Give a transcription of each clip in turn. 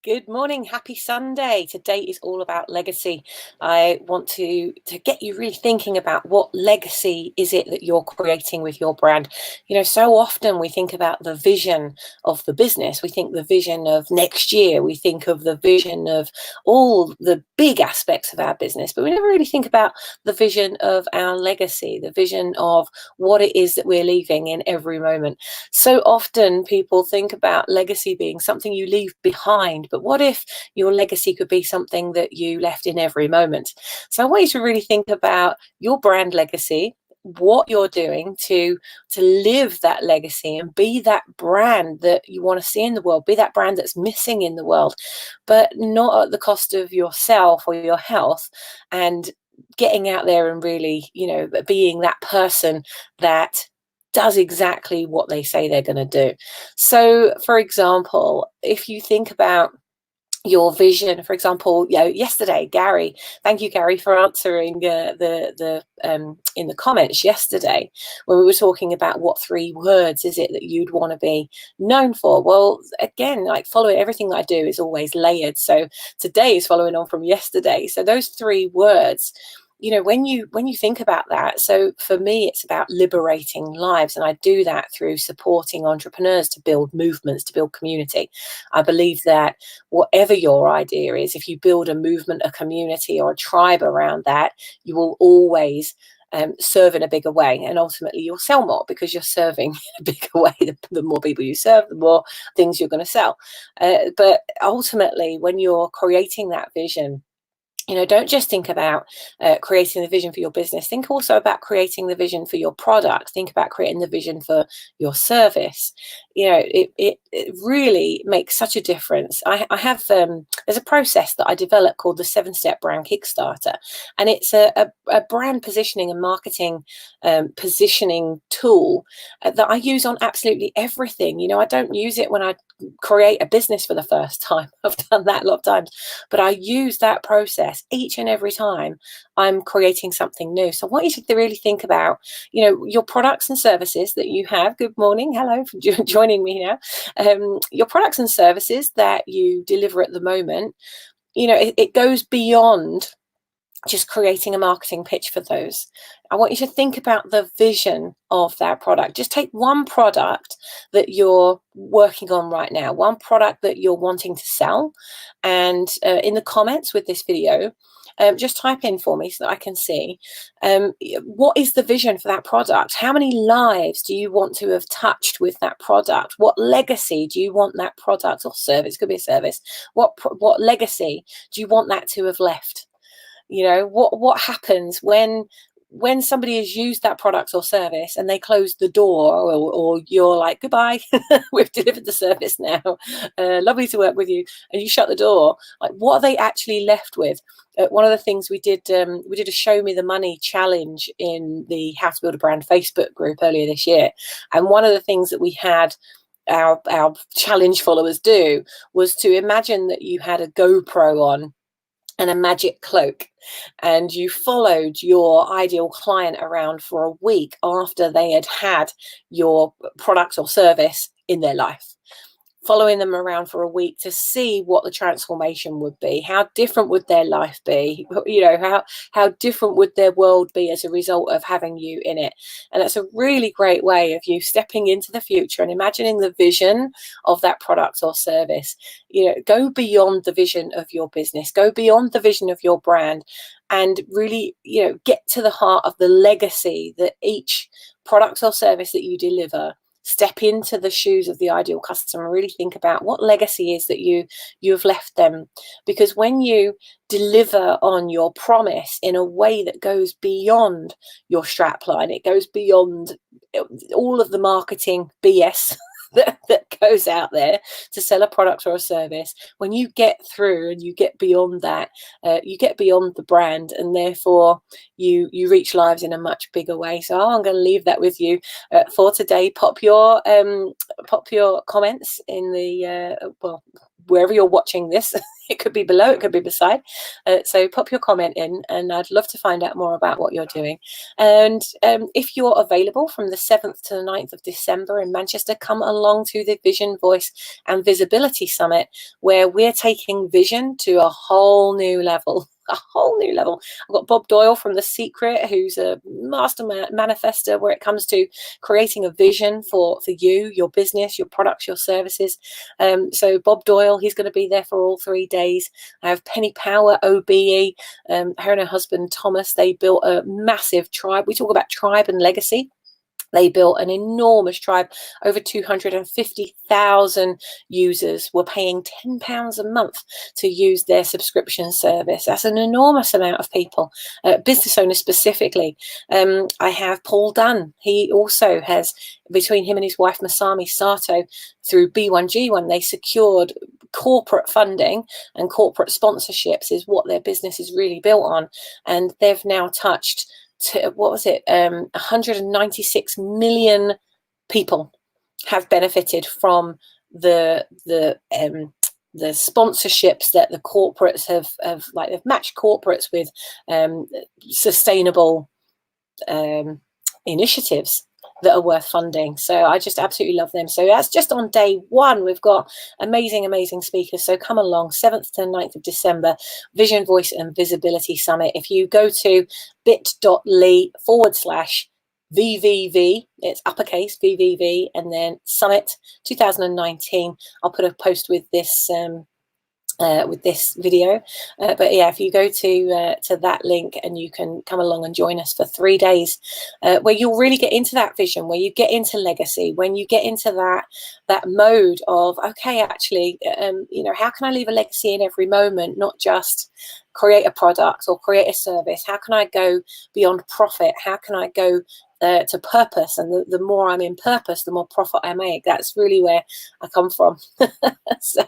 Good morning, happy Sunday. Today is all about legacy. I want to get you really thinking about what legacy is it that you're creating with your brand. So often we think about the vision of the business. We think the vision of next year. We think of the vision of all the big aspects of our business, but we never really think about the vision of our legacy, the vision of what it is that we're leaving in every moment. So often people think about legacy being something you leave behind, but what if your legacy could be something that you left in every moment? So I want you to really think about your brand legacy, what you're doing to live that legacy and be that brand that you want to see in the world, be that brand that's missing in the world, but not at the cost of yourself or your health, and getting out there and really, being that person that does exactly what they say they're going to do. So, for example, if you think about your vision, for example, yesterday, Gary, thank you, Gary, for answering the in the comments yesterday when we were talking about what 3 words is it that you'd want to be known for. Well, again, like following everything that I do is always layered. So today is following on from yesterday. So those 3 words, when you think about that, so for me it's about liberating lives, and I do that through supporting entrepreneurs to build movements, to build community. I believe that whatever your idea is, if you build a movement, a community, or a tribe around that, you will always serve in a bigger way, and ultimately you'll sell more because you're serving in a bigger way. The more people you serve, the more things you're going to sell. But ultimately, when you're creating that vision, don't just think about creating the vision for your business. Think also about creating the vision for your product. Think about creating the vision for your service. It really makes such a difference. I have there's a process that I developed called the 7-step brand Kickstarter, and it's a brand positioning and marketing positioning tool that I use on absolutely everything. I don't use it when I create a business for the first time. I've done that a lot of times, but I use that process each and every time I'm creating something new. So I want you to really think about, your products and services that you have. Good morning. Hello for joining me now. Your products and services that you deliver at the moment, it goes beyond just creating a marketing pitch for those. I want you to think about the vision of that product. Just take one product that you're working on right now, one product that you're wanting to sell, and in the comments with this video, just type in for me so that I can see what is the vision for that product. How many lives do you want to have touched with that product? What legacy do you want that product or service, could be a service, what legacy do you want that to have left? What happens when somebody has used that product or service and they close the door, or you're like, goodbye, we've delivered the service now, lovely to work with you, and you shut the door. Like, what are they actually left with? One of the things we did a show me the money challenge in the How to Build a Brand Facebook group earlier this year, and one of the things that we had our challenge followers do was to imagine that you had a GoPro on and a magic cloak, and you followed your ideal client around for a week after they had your product or service in their life, following them around for a week to see what the transformation would be. How different would their life be? How different would their world be as a result of having you in it? And that's a really great way of you stepping into the future and imagining the vision of that product or service. Go beyond the vision of your business, go beyond the vision of your brand, and really, get to the heart of the legacy that each product or service that you deliver. Step into the shoes of the ideal customer, really think about what legacy is that you have left them. Because when you deliver on your promise in a way that goes beyond your strapline, it goes beyond all of the marketing BS that goes out there to sell a product or a service. When you get through and you get beyond that, you get beyond the brand, and therefore you reach lives in a much bigger way. So I'm going to leave that with you for today. Pop your comments in the wherever you're watching this. It could be below, it could be beside. So pop your comment in, and I'd love to find out more about what you're doing. And if you're available from the 7th to the 9th of December in Manchester, come along to the Vision, Voice and Visibility Summit, where we're taking vision to a whole new level. A whole new level. I've got Bob Doyle from The Secret, who's a master manifester where it comes to creating a vision for you, your business, your products, your services. So Bob Doyle, he's going to be there for all 3 days. I have Penny Power, OBE, her and her husband Thomas. They built a massive tribe. We talk about tribe and legacy. They built an enormous tribe. Over 250,000 users were paying £10 a month to use their subscription service. That's an enormous amount of people, business owners specifically. I have Paul Dunn. He also has, between him and his wife Masami Sato, through B1G, when they secured corporate funding and corporate sponsorships, is what their business is really built on. And they've now touched 196 million people have benefited from the sponsorships that the corporates have like they've matched corporates with sustainable initiatives that are worth funding. So I just absolutely love them. So that's just on day one. We've got amazing speakers. So come along, 7th to 9th of December, Vision, Voice and Visibility Summit. If you go to bit.ly/VVV, it's uppercase VVV, and then Summit 2019. I'll put a post with this video, but yeah, if you go to that link, and you can come along and join us for 3 days, where you'll really get into that vision, where you get into legacy, when you get into that mode of, okay, actually, how can I leave a legacy in every moment, not just create a product or create a service? How can I go beyond profit? How can I go to purpose? And the more I'm in purpose, the more profit I make. That's really where I come from. So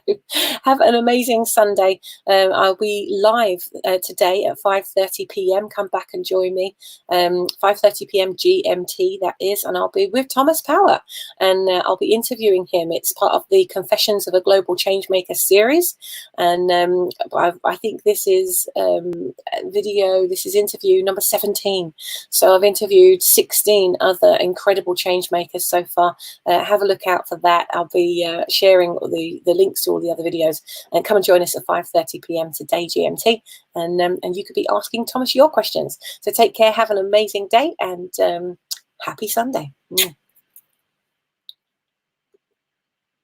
have an amazing Sunday. I'll be live today at 5:30 p.m. Come back and join me. 5:30 p.m. GMT, that is, and I'll be with Thomas Power, and I'll be interviewing him. It's part of the Confessions of a Global Changemaker series, and I think this is interview number 17. So I've interviewed 16 other incredible change makers so far. Have a look out for that. I'll be sharing the links to all the other videos, and come and join us at 5:30 p.m. today GMT, and you could be asking Thomas your questions. So take care, have an amazing day, and happy Sunday.